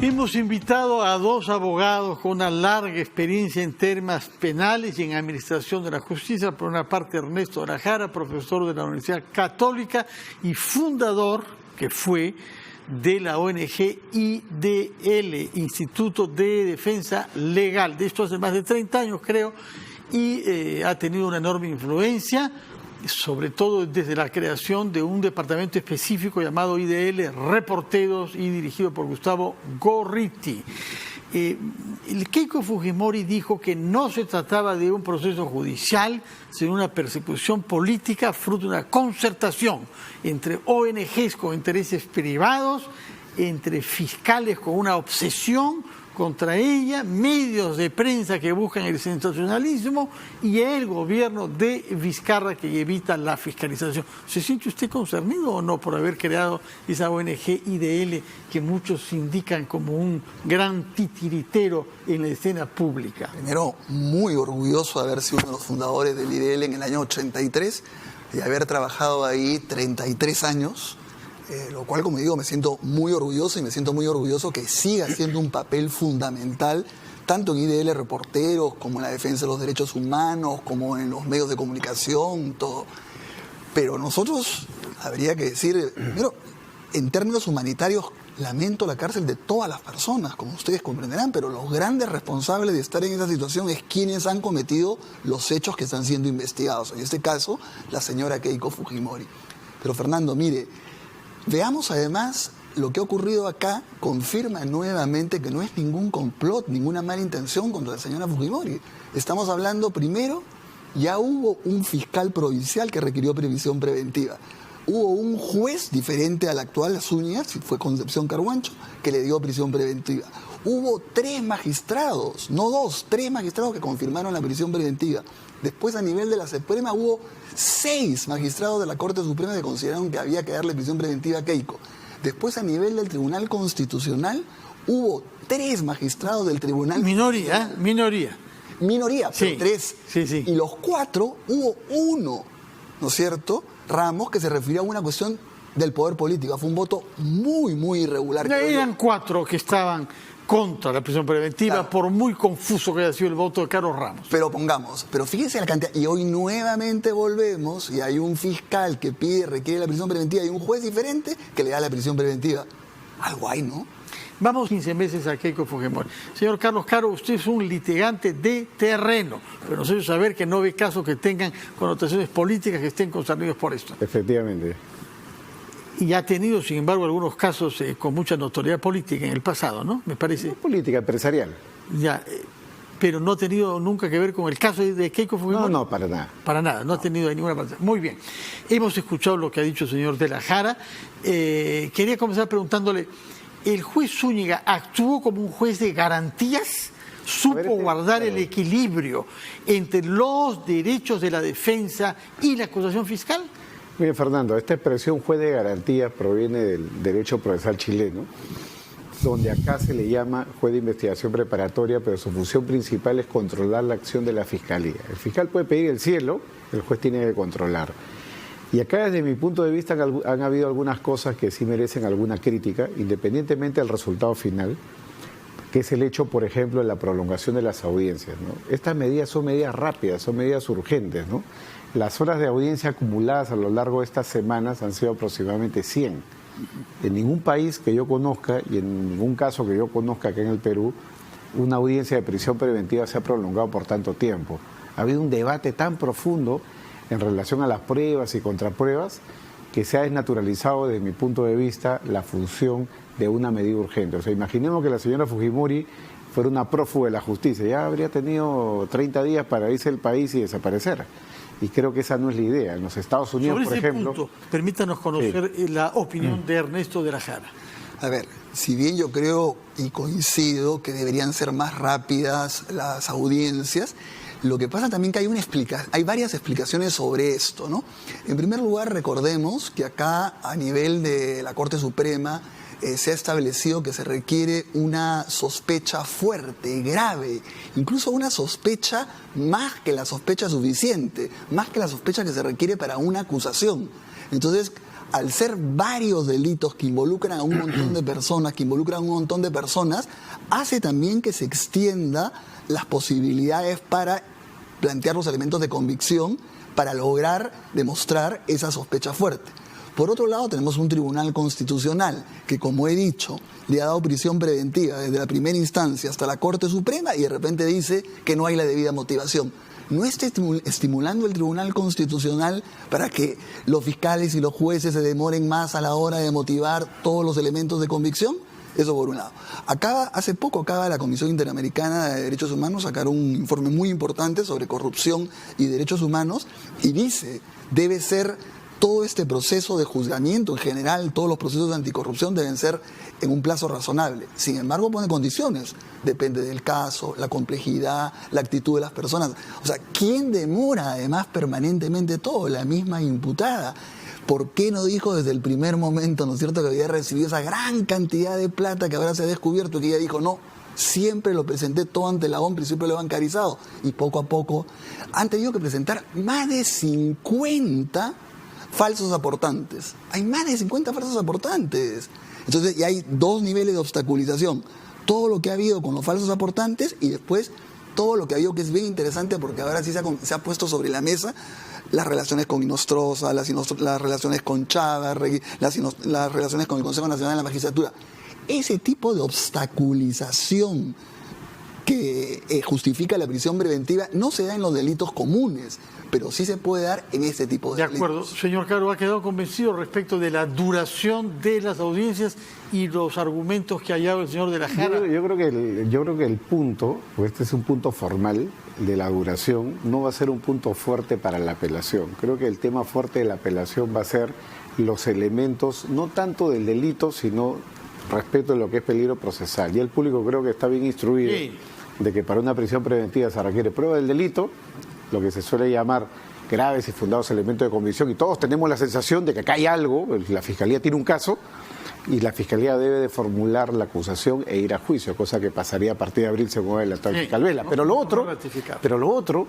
Hemos invitado a dos abogados con una larga experiencia en temas penales y en administración de la justicia. Por una parte, Ernesto de la Jara, profesor de la Universidad Católica y fundador, que fue, de la ONG IDL, Instituto de Defensa Legal. De esto hace más de 30 años, creo, y ha tenido una enorme influencia, sobre todo desde la creación de un departamento específico llamado IDL Reporteros y dirigido por Gustavo Gorriti. El Keiko Fujimori dijo que no se trataba de un proceso judicial, sino una persecución política fruto de una concertación entre ONGs con intereses privados, entre fiscales con una obsesión contra ella, medios de prensa que buscan el sensacionalismo y el gobierno de Vizcarra que evita la fiscalización. ¿Se siente usted concernido o no por haber creado esa ONG IDL que muchos indican como un gran titiritero en la escena pública? Primero, muy orgulloso de haber sido uno de los fundadores del IDL en el año 83 y haber trabajado ahí 33 años. Lo cual, como digo, me siento muy orgulloso y me siento muy orgulloso que siga siendo un papel fundamental tanto en IDL Reporteros como en la defensa de los derechos humanos, como en los medios de comunicación, todo. Pero nosotros, habría que decir, primero, en términos humanitarios, lamento la cárcel de todas las personas, como ustedes comprenderán, pero los grandes responsables de estar en esa situación es quienes han cometido los hechos que están siendo investigados. En este caso, la señora Keiko Fujimori. Pero Fernando, mire, veamos además lo que ha ocurrido acá, confirma nuevamente que no es ningún complot, ninguna mala intención contra la señora Fujimori. Estamos hablando primero, ya hubo un fiscal provincial que requirió previsión preventiva. Hubo un juez diferente al actual Zúñiga, fue Concepción Carhuancho, que le dio prisión preventiva. Hubo 3 magistrados, no 2, 3 magistrados que confirmaron la prisión preventiva. Después, a nivel de la Suprema, hubo 6 magistrados de la Corte Suprema que consideraron que había que darle prisión preventiva a Keiko. Después, a nivel del Tribunal Constitucional, hubo 3 magistrados del Tribunal... Minoría, pero sí, 3. Sí. Y los 4, hubo 1, ¿no es cierto?, Ramos, que se refirió a una cuestión del poder político. Fue un voto muy, muy irregular. Eran 4 que estaban contra la prisión preventiva, claro, por muy confuso que haya sido el voto de Carlos Ramos. Pero fíjense la cantidad, y hoy nuevamente volvemos, y hay un fiscal que requiere la prisión preventiva, y un juez diferente que le da la prisión preventiva. Algo hay, ¿no? Vamos 15 meses a Keiko Fujimori. Señor Carlos Caro, usted es un litigante de terreno, pero nosotros saber que no ve casos que tengan connotaciones políticas que estén concernidos por esto. Efectivamente. Y ha tenido, sin embargo, algunos casos con mucha notoriedad política en el pasado, ¿no? Me parece. No política, empresarial. Ya, pero no ha tenido nunca que ver con el caso de Keiko Fujimori. No, para nada. Para nada, no ha tenido ninguna parte. Muy bien. Hemos escuchado lo que ha dicho el señor de la Jara. Quería comenzar preguntándole, ¿el juez Zúñiga actuó como un juez de garantías? ¿Supo guardar el equilibrio entre los derechos de la defensa y la acusación fiscal? Bien, Fernando, esta expresión juez de garantías proviene del derecho procesal chileno, donde acá se le llama juez de investigación preparatoria, pero su función principal es controlar la acción de la fiscalía. El fiscal puede pedir el cielo, el juez tiene que controlar. Y acá, desde mi punto de vista, han habido algunas cosas que sí merecen alguna crítica, independientemente del resultado final, que es el hecho, por ejemplo, de la prolongación de las audiencias, ¿no? Estas medidas son medidas rápidas, son medidas urgentes, ¿no? Las horas de audiencia acumuladas a lo largo de estas semanas han sido aproximadamente 100. En ningún país que yo conozca, y en ningún caso que yo conozca acá en el Perú, una audiencia de prisión preventiva se ha prolongado por tanto tiempo. Ha habido un debate tan profundo en relación a las pruebas y contrapruebas que se ha desnaturalizado, desde mi punto de vista, la función de una medida urgente. O sea, imaginemos que la señora Fujimori fuera una prófuga de la justicia, ya habría tenido 30 días para irse del país y desaparecer. Y creo que esa no es la idea. En los Estados Unidos, por ejemplo... Punto, permítanos conocer la opinión de Ernesto de la Jara. A ver, si bien yo creo y coincido que deberían ser más rápidas las audiencias, lo que pasa también que hay varias explicaciones sobre esto, ¿no? En primer lugar, recordemos que acá, a nivel de la Corte Suprema, se ha establecido que se requiere una sospecha fuerte, grave, incluso una sospecha más que la sospecha suficiente, más que la sospecha que se requiere para una acusación. Entonces, al ser varios delitos que involucran a un montón de personas, hace también que se extienda las posibilidades para plantear los elementos de convicción para lograr demostrar esa sospecha fuerte. Por otro lado, tenemos un tribunal constitucional que, como he dicho, le ha dado prisión preventiva desde la primera instancia hasta la Corte Suprema y de repente dice que no hay la debida motivación. ¿No está estimulando el Tribunal Constitucional para que los fiscales y los jueces se demoren más a la hora de motivar todos los elementos de convicción? Eso por un lado. Hace poco acaba la Comisión Interamericana de Derechos Humanos sacar un informe muy importante sobre corrupción y derechos humanos y dice, debe ser todo este proceso de juzgamiento en general, todos los procesos de anticorrupción deben ser en un plazo razonable. Sin embargo, pone condiciones. Depende del caso, la complejidad, la actitud de las personas. O sea, ¿quién demora además permanentemente todo? La misma imputada. ¿Por qué no dijo desde el primer momento, ¿no es cierto?, que había recibido esa gran cantidad de plata que ahora se ha descubierto, que ella dijo, no, siempre lo presenté todo ante la OMP y siempre lo he bancarizado? Y poco a poco han tenido que presentar más de 50 falsos aportantes. Hay más de 50 falsos aportantes. Entonces, ya hay dos niveles de obstaculización. Todo lo que ha habido con los falsos aportantes y después todo lo que ha habido, que es bien interesante porque ahora sí se ha puesto sobre la mesa las relaciones con Inostroza, las relaciones con Chávarri, las relaciones con el Consejo Nacional de la Magistratura. Ese tipo de obstaculización que justifica la prisión preventiva no se da en los delitos comunes, pero sí se puede dar en este tipo de delitos. De acuerdo. Señor Caro, ¿ha quedado convencido respecto de la duración de las audiencias y los argumentos que ha hallado el señor de la Jara? Yo creo que el punto, pues este es un punto formal de la duración, no va a ser un punto fuerte para la apelación. Creo que el tema fuerte de la apelación va a ser los elementos, no tanto del delito, sino respecto de lo que es peligro procesal. Y el público creo que está bien instruido de que para una prisión preventiva se requiere prueba del delito, lo que se suele llamar graves y fundados elementos de convicción, y todos tenemos la sensación de que acá hay algo, la Fiscalía tiene un caso, y la Fiscalía debe de formular la acusación e ir a juicio, cosa que pasaría a partir de abril según el actual fiscal Vela. Pero lo otro,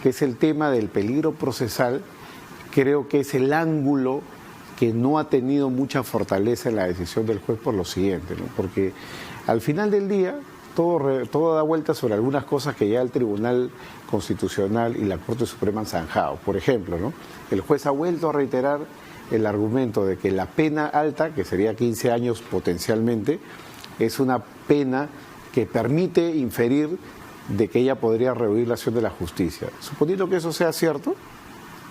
que es el tema del peligro procesal, creo que es el ángulo que no ha tenido mucha fortaleza en la decisión del juez por lo siguiente, ¿no? Porque al final del día todo da vuelta sobre algunas cosas que ya el Tribunal Constitucional y la Corte Suprema han zanjado. Por ejemplo, ¿no?, el juez ha vuelto a reiterar el argumento de que la pena alta, que sería 15 años potencialmente, es una pena que permite inferir de que ella podría rehuir la acción de la justicia. Suponiendo que eso sea cierto,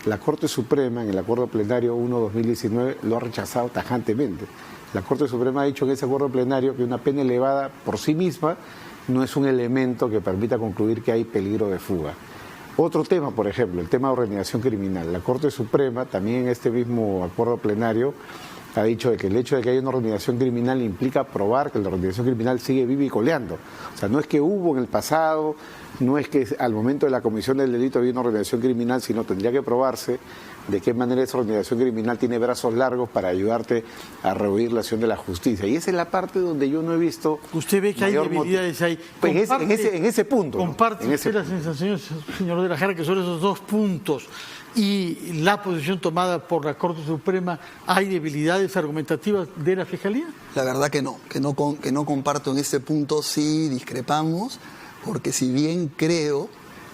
la Corte Suprema en el Acuerdo Plenario 1/2019 lo ha rechazado tajantemente. La Corte Suprema ha dicho en ese acuerdo plenario que una pena elevada por sí misma no es un elemento que permita concluir que hay peligro de fuga. Otro tema, por ejemplo, el tema de organización criminal. La Corte Suprema, también en este mismo acuerdo plenario, ha dicho de que el hecho de que haya una organización criminal implica probar que la organización criminal sigue viva y coleando. O sea, no es que hubo en el pasado, no es que al momento de la comisión del delito había una organización criminal, sino tendría que probarse de qué manera esa organización criminal tiene brazos largos para ayudarte a rehuir la acción de la justicia. Y esa es la parte donde yo no he visto... Usted ve que hay debilidades ahí. Pues en ese punto. ¿Comparte usted la sensación, señor de la Jara, que sobre esos dos puntos y la posición tomada por la Corte Suprema hay debilidades argumentativas de la Fiscalía? La verdad que no comparto en este punto, sí discrepamos, porque si bien creo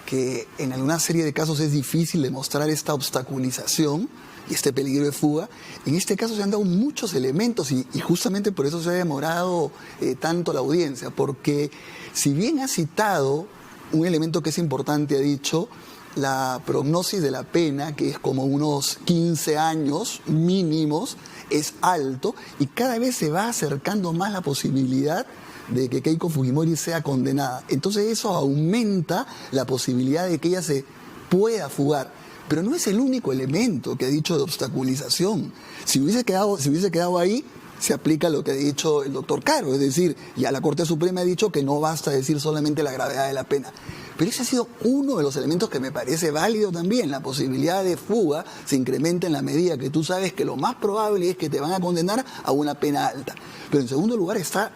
que en alguna serie de casos es difícil demostrar esta obstaculización y este peligro de fuga, en este caso se han dado muchos elementos y justamente por eso se ha demorado tanto la audiencia, porque si bien ha citado un elemento que es importante, ha dicho, la prognosis de la pena, que es como unos 15 años mínimos, es alto y cada vez se va acercando más la posibilidad de que Keiko Fujimori sea condenada. Entonces eso aumenta la posibilidad de que ella se pueda fugar. Pero no es el único elemento que ha dicho de obstaculización. Si hubiese quedado ahí, se aplica lo que ha dicho el doctor Caro, es decir, ya la Corte Suprema ha dicho que no basta decir solamente la gravedad de la pena. Pero ese ha sido uno de los elementos que me parece válido también. La posibilidad de fuga se incrementa en la medida que tú sabes que lo más probable es que te van a condenar a una pena alta. Pero en segundo lugar está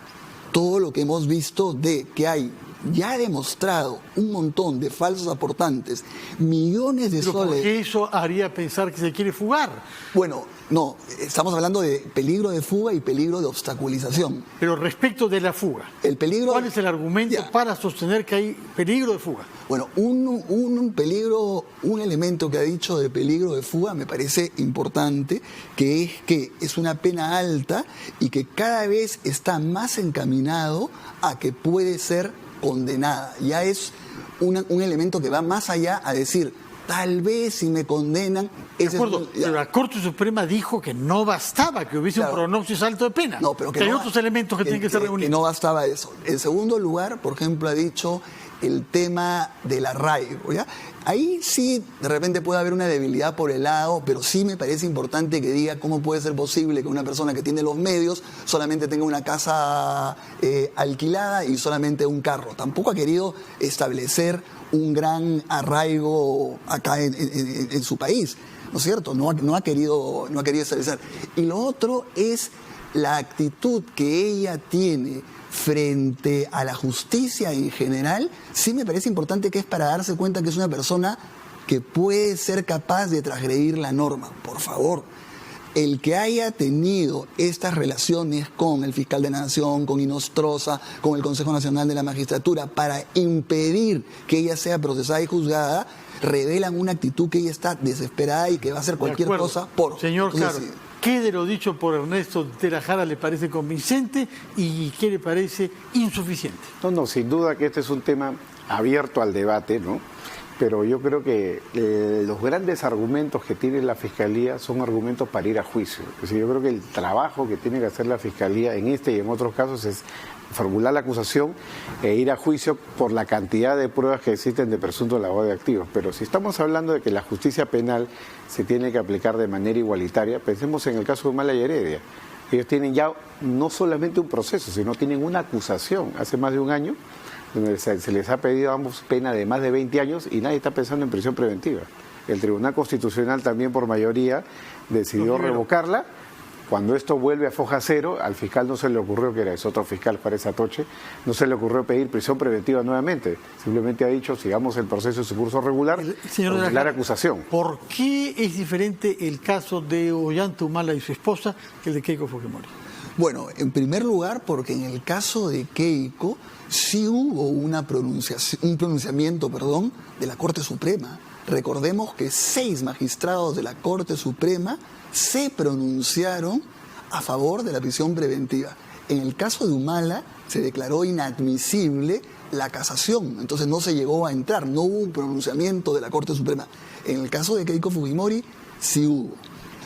todo lo que hemos visto de que hay ya ha demostrado un montón de falsos aportantes, millones de Pero soles. ¿por qué eso haría pensar que se quiere fugar? Bueno, no, estamos hablando de peligro de fuga y peligro de obstaculización. Pero respecto de la fuga, El peligro. ¿cuál es el argumento Ya. para sostener que hay peligro de fuga? Bueno, un peligro, un elemento que ha dicho de peligro de fuga me parece importante, que es una pena alta y que cada vez está más encaminado a que puede ser condenada. Ya es un elemento que va más allá a decir, tal vez si me condenan... De acuerdo, pero la Corte Suprema dijo que no bastaba que hubiese un pronóstico alto de pena. No, pero que hay no, otros elementos que tienen que ser reunidos. Que no bastaba eso. En segundo lugar, por ejemplo, ha dicho el tema del arraigo, ¿ya? Ahí sí, de repente puede haber una debilidad por el lado, pero sí me parece importante que diga cómo puede ser posible que una persona que tiene los medios solamente tenga una casa alquilada y solamente un carro. Tampoco ha querido establecer un gran arraigo acá en su país, ¿no es cierto? No ha querido establecer. Y lo otro es la actitud que ella tiene frente a la justicia en general. Sí me parece importante, que es para darse cuenta que es una persona que puede ser capaz de transgredir la norma. Por favor, el que haya tenido estas relaciones con el fiscal de la Nación, con Inostroza, con el Consejo Nacional de la Magistratura, para impedir que ella sea procesada y juzgada, revelan una actitud que ella está desesperada y que va a hacer cualquier cosa por... Señor Entonces, Caro, ¿qué de lo dicho por Ernesto de la Jara le parece convincente y qué le parece insuficiente? No, sin duda que este es un tema abierto al debate, ¿no? Pero yo creo que los grandes argumentos que tiene la Fiscalía son argumentos para ir a juicio. Es decir, yo creo que el trabajo que tiene que hacer la Fiscalía en este y en otros casos es formular la acusación e ir a juicio por la cantidad de pruebas que existen de presunto lavado de activos. Pero si estamos hablando de que la justicia penal se tiene que aplicar de manera igualitaria, pensemos en el caso de Humala y Heredia. Ellos tienen ya no solamente un proceso, sino tienen una acusación hace más de un año, donde se les ha pedido a ambos pena de más de 20 años y nadie está pensando en prisión preventiva. El Tribunal Constitucional también por mayoría decidió revocarla. Cuando esto vuelve a foja cero, al fiscal no se le ocurrió, que es otro fiscal, Juárez Atoche, no se le ocurrió pedir prisión preventiva nuevamente. Simplemente ha dicho, sigamos el proceso en su curso regular, con la acusación. ¿Por qué es diferente el caso de Ollanta Humala y su esposa que el de Keiko Fujimori? Bueno, en primer lugar, porque en el caso de Keiko sí hubo un pronunciamiento de la Corte Suprema. Recordemos que 6 magistrados de la Corte Suprema se pronunciaron a favor de la prisión preventiva. En el caso de Humala se declaró inadmisible la casación, entonces no se llegó a entrar, no hubo un pronunciamiento de la Corte Suprema. En el caso de Keiko Fujimori sí hubo.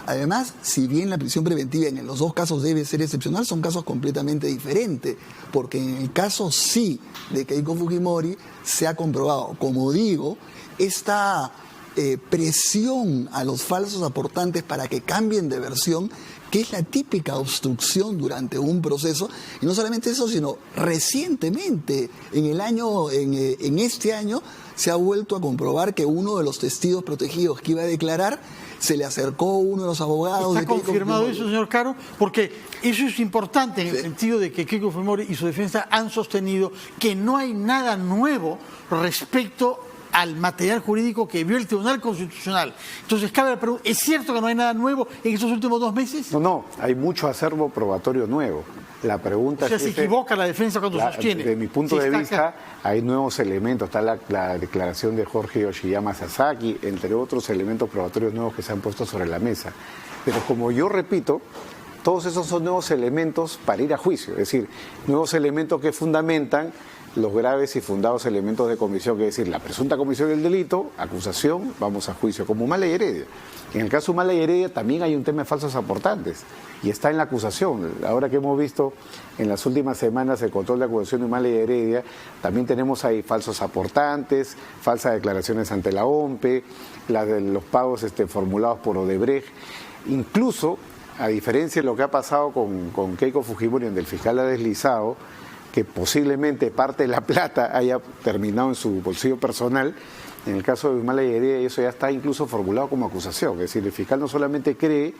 Además, si bien la prisión preventiva en los dos casos debe ser excepcional, son casos completamente diferentes, porque en el caso sí de Keiko Fujimori se ha comprobado, como digo, esta presión a los falsos aportantes para que cambien de versión, que es la típica obstrucción durante un proceso. Y no solamente eso, sino recientemente, en este año, se ha vuelto a comprobar que uno de los testigos protegidos que iba a declarar, se le acercó uno de los abogados. ¿Está confirmado eso, señor Caro? Porque eso es importante en el sentido de que Keiko Fujimori y su defensa han sostenido que no hay nada nuevo respecto al material jurídico que vio el Tribunal Constitucional. Entonces, cabe la pregunta, ¿es cierto que no hay nada nuevo en estos últimos 2 meses? No, hay mucho acervo probatorio nuevo. La pregunta se equivoca la defensa cuando sostiene. Desde mi punto de vista, hay nuevos elementos. Está la declaración de Jorge Yoshiyama Sasaki, entre otros elementos probatorios nuevos que se han puesto sobre la mesa. Pero como yo repito, todos esos son nuevos elementos para ir a juicio. Es decir, nuevos elementos que fundamentan los graves y fundados elementos de comisión, que es decir, la presunta comisión del delito, acusación, vamos a juicio, como Humala y Heredia. En el caso de Humala y Heredia también hay un tema de falsos aportantes, y está en la acusación. Ahora que hemos visto en las últimas semanas el control de acusación de Humala y Heredia, también tenemos ahí falsos aportantes, falsas declaraciones ante la OMPE, las de los pagos formulados por Odebrecht. Incluso, a diferencia de lo que ha pasado con Keiko Fujimori, donde el fiscal ha deslizado que posiblemente parte de la plata haya terminado en su bolsillo personal, en el caso de Humala y Heredia eso ya está incluso formulado como acusación. Es decir, el fiscal no solamente cree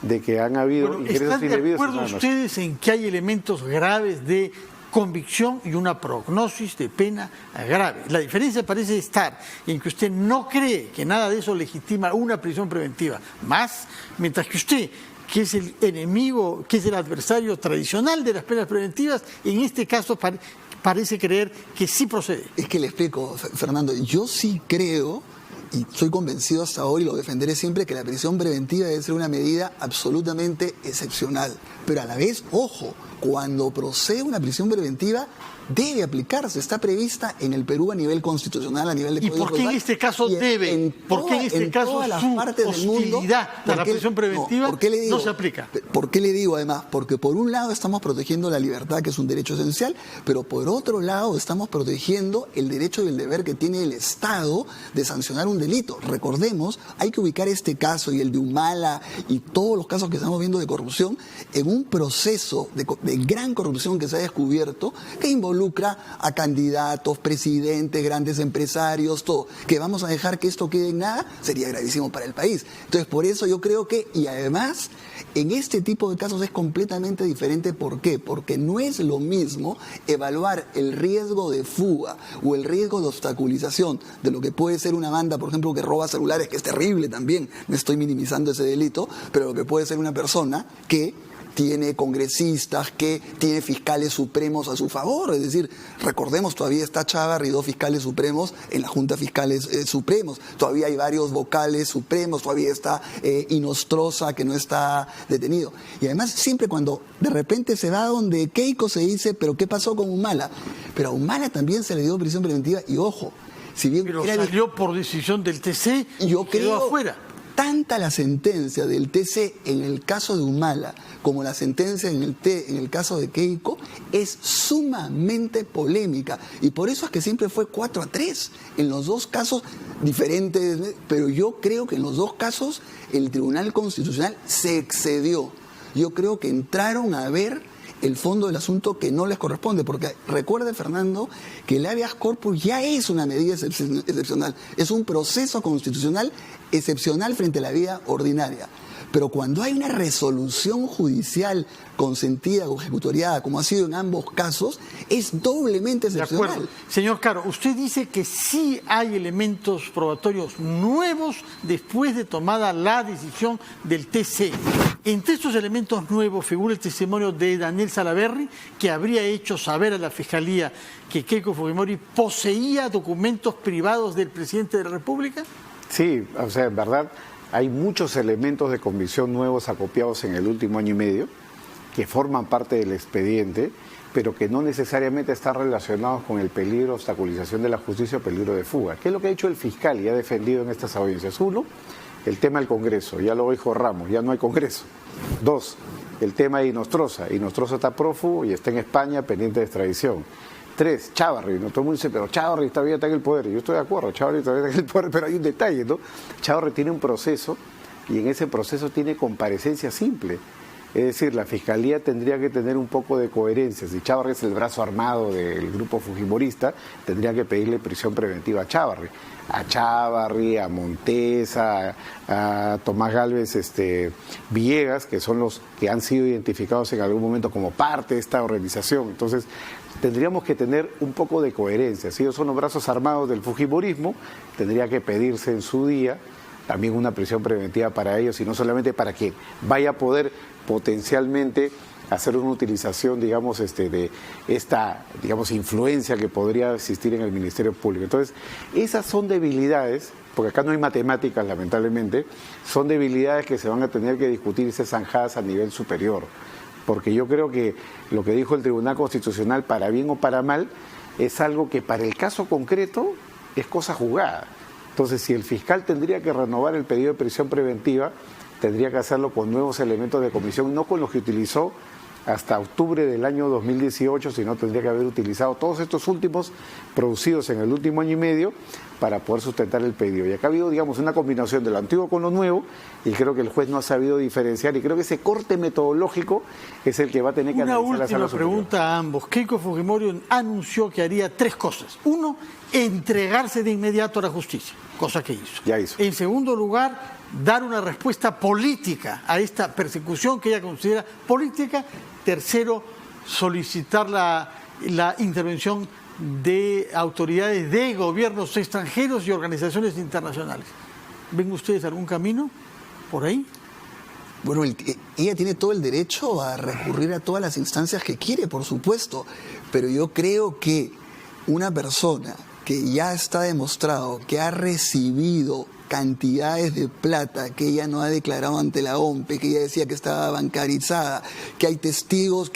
de que han habido ingresos indebidos. ¿Están de acuerdo ustedes en que hay elementos graves de convicción y una prognosis de pena grave. La diferencia parece estar en que usted no cree que nada de eso legitima una prisión preventiva, más mientras que usted, que es el enemigo, que es el adversario tradicional de las penas preventivas, en este caso parece creer que sí procede. Es que le explico, Fernando, yo sí creo, y soy convencido hasta hoy, lo defenderé siempre, que la prisión preventiva debe ser una medida absolutamente excepcional. Pero a la vez, ojo, cuando procede una prisión preventiva, debe aplicarse, está prevista en el Perú a nivel constitucional, a nivel de ¿Y Código por qué en Procesal, este caso debe? ¿Por qué en este caso su hostilidad a la prisión preventiva no se aplica? ¿Por qué le digo además? Porque por un lado estamos protegiendo la libertad, que es un derecho esencial, pero por otro lado estamos protegiendo el derecho y el deber que tiene el Estado de sancionar un delito. Recordemos, hay que ubicar este caso y el de Humala y todos los casos que estamos viendo de corrupción en un proceso de gran corrupción que se ha descubierto, que involucra a candidatos, presidentes, grandes empresarios, todo. Que vamos a dejar que esto quede en nada, sería gravísimo para el país. Entonces, por eso yo creo que, y además, en este tipo de casos es completamente diferente. ¿Por qué? Porque no es lo mismo evaluar el riesgo de fuga o el riesgo de obstaculización de lo que puede ser una banda, por ejemplo, que roba celulares, que es terrible también, no estoy minimizando ese delito, pero lo que puede ser una persona que tiene congresistas, que tiene fiscales supremos a su favor. Es decir, recordemos, todavía está Chávarri y 2 fiscales supremos en la Junta Fiscales Supremos. Todavía hay varios vocales supremos, todavía está Inostroza, que no está detenido. Y además, siempre cuando de repente se va donde Keiko, se dice, ¿pero qué pasó con Humala? Pero a Humala también se le dio prisión preventiva y, ojo, si bien pero salió por decisión del TC y quedó afuera. Tanta la sentencia del TC en el caso de Humala como la sentencia en el caso de Keiko es sumamente polémica, y por eso es que siempre fue 4-3 en los dos casos diferentes, pero yo creo que en los dos casos el Tribunal Constitucional se excedió. Yo creo que entraron a ver el fondo del asunto que no les corresponde, porque recuerde, Fernando, que el habeas corpus ya es una medida excepcional, es un proceso constitucional excepcional frente a la vida ordinaria. Pero cuando hay una resolución judicial consentida o ejecutoriada, como ha sido en ambos casos, es doblemente excepcional. De acuerdo. Señor Caro, usted dice que sí hay elementos probatorios nuevos después de tomada la decisión del TC. Entre estos elementos nuevos figura el testimonio de Daniel Salaverry, que habría hecho saber a la Fiscalía que Keiko Fujimori poseía documentos privados del presidente de la República. Sí, o sea, en verdad hay muchos elementos de convicción nuevos acopiados en el último año y medio que forman parte del expediente, pero que no necesariamente están relacionados con el peligro de obstaculización de la justicia o peligro de fuga. ¿Qué es lo que ha dicho el fiscal y ha defendido en estas audiencias? 1, el tema del Congreso, ya lo dijo Ramos, ya no hay Congreso. 2, el tema de Inostroza. Inostroza está prófugo y está en España pendiente de extradición. 3, Chávarri, ¿no? Todo el mundo dice, pero Chávarri todavía está en el poder. Yo estoy de acuerdo, Chávarri todavía está en el poder, pero hay un detalle, ¿no? Chávarri tiene un proceso y en ese proceso tiene comparecencia simple. Es decir, la Fiscalía tendría que tener un poco de coherencia. Si Chávarri es el brazo armado del grupo fujimorista, tendría que pedirle prisión preventiva a Chávarri. A Chávarri, a Montesa, a Tomás Gálvez Villegas, que son los que han sido identificados en algún momento como parte de esta organización. Entonces, tendríamos que tener un poco de coherencia. Si ellos son los brazos armados del fujimorismo, tendría que pedirse en su día también una prisión preventiva para ellos, y no solamente para que vaya a poder potencialmente hacer una utilización, digamos, de esta, digamos, influencia que podría existir en el Ministerio Público. Entonces, esas son debilidades, porque acá no hay matemáticas, lamentablemente, son debilidades que se van a tener que discutir y ser zanjadas a nivel superior. Porque yo creo que lo que dijo el Tribunal Constitucional, para bien o para mal, es algo que para el caso concreto es cosa jugada. Entonces, si el fiscal tendría que renovar el pedido de prisión preventiva, tendría que hacerlo con nuevos elementos de comisión, no con los que utilizó hasta octubre del año 2018, sino tendría que haber utilizado todos estos últimos producidos en el último año y medio para poder sustentar el pedido. Y acá ha habido, digamos, una combinación de lo antiguo con lo nuevo, y creo que el juez no ha sabido diferenciar, y creo que ese corte metodológico es el que va a tener que analizar la Sala Una última pregunta a ambos. Keiko Fujimori anunció que haría 3 cosas. 1, entregarse de inmediato a la justicia, cosa que hizo. Ya hizo. En segundo lugar, dar una respuesta política a esta persecución que ella considera política. Tercero, solicitar la intervención de autoridades de gobiernos extranjeros y organizaciones internacionales. ¿Ven ustedes algún camino por ahí? Bueno, ella tiene todo el derecho a recurrir a todas las instancias que quiere, por supuesto, pero yo creo que una persona que ya está demostrado que ha recibido cantidades de plata que ella no ha declarado ante la OMPE, que ella decía que estaba bancarizada, que hay testigos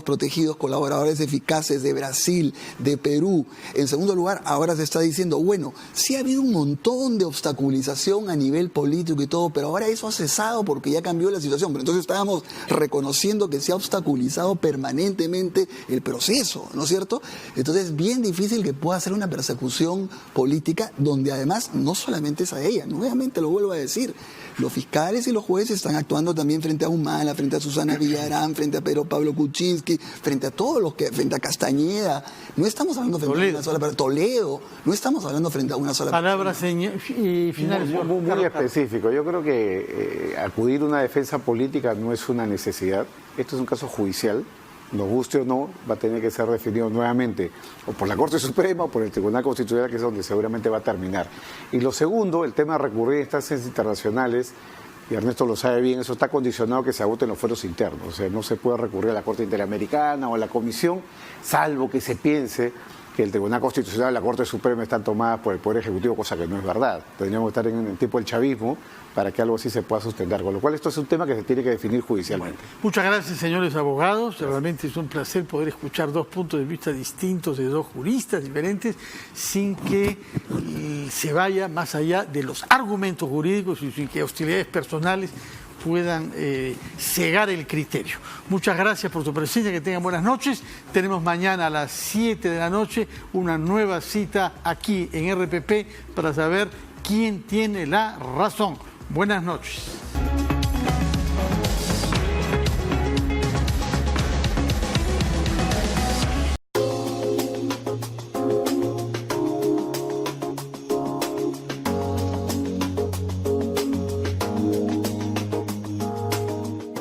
protegidos, colaboradores eficaces de Brasil, de Perú. En segundo lugar, ahora se está diciendo, bueno, sí ha habido un montón de obstaculización a nivel político y todo, pero ahora eso ha cesado porque ya cambió la situación. Pero entonces estábamos reconociendo que se ha obstaculizado permanentemente el proceso, ¿no es cierto? Entonces es bien difícil que pueda ser una persecución política donde además no solamente a ella, nuevamente lo vuelvo a decir, los fiscales y los jueces están actuando también frente a Humala, frente a Susana Villarán, frente a Pedro Pablo Kuczynski, frente a todos los que, frente a Castañeda. No estamos hablando frente a una sola persona. Toledo, no estamos hablando frente a una sola persona. Palabras y finales. Muy específico. Yo creo que acudir a una defensa política no es una necesidad. Esto es un caso judicial. Nos guste o no, va a tener que ser definido nuevamente o por la Corte Suprema o por el Tribunal Constitucional, que es donde seguramente va a terminar. Y lo segundo, el tema de recurrir a instancias internacionales, y Ernesto lo sabe bien, eso está condicionado a que se agoten los fueros internos. O sea, no se puede recurrir a la Corte Interamericana o a la Comisión, salvo que se piense que el Tribunal Constitucional y la Corte Suprema están tomadas por el Poder Ejecutivo, cosa que no es verdad. Tendríamos que estar en el tipo del chavismo para que algo así se pueda sustentar. Con lo cual, esto es un tema que se tiene que definir judicialmente. Bueno, muchas gracias, señores abogados. Realmente es un placer poder escuchar dos puntos de vista distintos de dos juristas diferentes sin que se vaya más allá de los argumentos jurídicos y sin que hostilidades personales puedan cegar el criterio. Muchas gracias por su presencia, que tengan buenas noches. Tenemos mañana a las 7 de la noche una nueva cita aquí en RPP para saber quién tiene la razón. Buenas noches.